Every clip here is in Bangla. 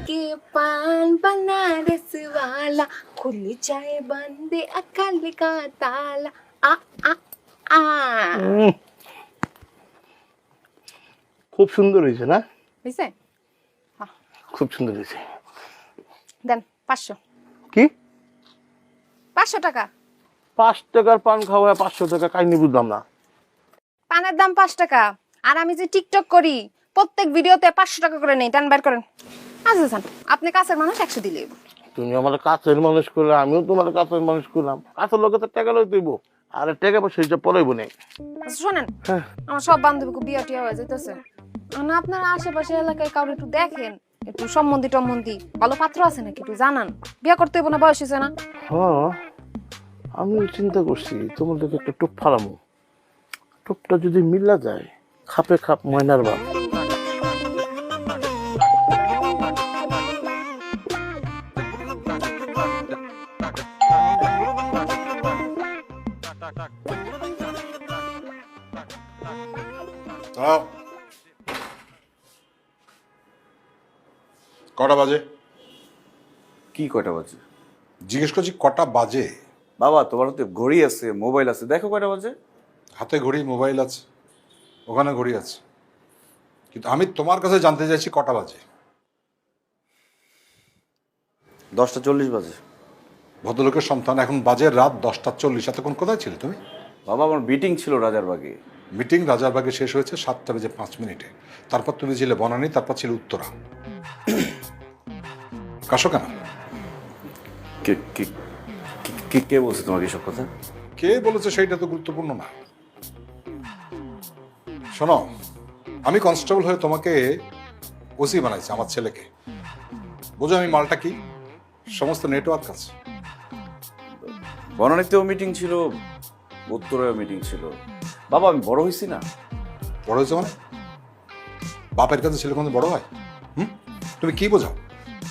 के पान बनारस वाला खुल जाए बंदे अकल का ताला आ आ आ খুব সুন্দর হয়েছে না? বুঝছে? খুব সুন্দর হয়েছে। দেন 500 কি 500 টাকা 5 টাকার পান খাওয়া 500 টাকা কাহিনী বুঝলাম না। পানের দাম 5 টাকা আর আমি যে টিকটক করি প্রত্যেক ভিডিওতে 500 টাকা করে নেই টান বের করেন আচ্ছা স্যার আপনি কাছের মানুষ 100 দিলে তুমি আমার কাছের মানুষ করলে আমিও তোমার কাছের মানুষ করলাম, কাছের লোকে তো টাকা লই তুইব আর টাকা পয়সা হিসাব পড়াইব না। আচ্ছা শোনেন আমার সব বান্ধবীকে বিয়ে টিয়া হয়ে যাইতেছে না আপনারা আশেপাশে এলাকায় কাউকে একটু দেখেন একটু সম্বন্ধী টম্বন্ধী ভালো পাত্র আছে নাকি একটু জানান বিয়ে করতে হইব না বয়স হয়েছে না হ্যাঁ আমি চিন্তা করছি তোমার দিকে একটা টুপ ফালামো, টুপটা যদি মিলা যায় খাপে খাপ ময়নার বাপ। কটা বাজে? কি কয়টা বাজে? জিজ্ঞেস করছি কটা বাজে। বাবা তোমার হাতে ঘড়ি আছে, মোবাইল আছে, দেখো কয়টা বাজে। হাতে ঘড়ি মোবাইল আছে, ওখানে ঘড়ি আছে, কিন্তু আমি তোমার কাছে জানতে চাইছি কটা বাজে। 10:40 বাজে। ভদ্রলোকের সন্তান, এখন বাজে রাত 10:40। এতক্ষণ কোথায় ছিলে তুমি? বাবা আমার মিটিং ছিল রাজারবাগে। মিটিং রাজারবাগে শেষ হয়েছে 7:05। তারপর তুমি ছিলে বনানী, তারপর ছিল উত্তরা। কাশো কেন? কে কে কে কে বলছে তোমাকে এসব কথা? কে বলেছে সেইটা তো গুরুত্বপূর্ণ না। শোনো, আমি কনস্টেবল হয়ে তোমাকে ওসি বানাইছি আমার ছেলেকে। বুঝো আমি মালটা কি? সমস্ত নেটওয়ার্ক আছে। বনানীতেও মিটিং ছিল, উত্তরেও মিটিং ছিল। বাবা আমি বড় হয়েছি না? বড় হয়েছে মানে? বাপের কাছে ছেলে কোনো বড় হয়? তুমি কি বোঝাও?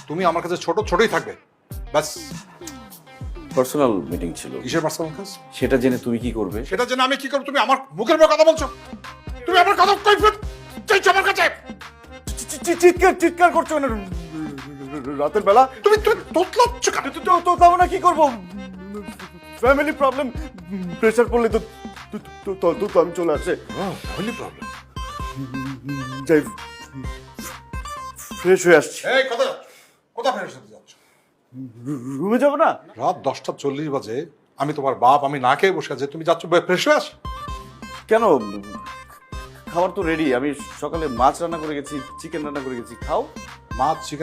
তুমি আমার কাছে ছোট ছোটই থাকবে ব্যাস। পার্সোনাল মিটিং ছিল। কিসের পার্সোনাল কাজ? সেটা জেনে তুমি কি করবে? সেটা জেনে আমি কি করব? তুমি আমার মুখের উপর কথা বলছো। তুমি আমার কথা কইফত চাইছো আমার কাছে। চিৎকার করছো না রাতের বেলা? তুমি তোতলাচ্ছ কেন? তো তাও না কি করব? ফ্যামিলি প্রবলেম, প্রেসার পড়লে তো তো আমি চলে আসে। Family problem? যাই ফ্রেশ হয়ে আসছি। এই কথা কথা ফেরত সাথে যাচ্ছ? রুমে যাবো না? রাত 10:40 বাজে, আমি তোমার বাপ, আমি না খেয়ে বসে আছি, তুমি যাচ্ছ ফ্রেশ হয়ে আস? কেন? খাবার তো রেডি। আমি সকালে মাছ রান্না করে গেছি, চিকেন রান্না করে গেছি, খাও। মাছ চিকেন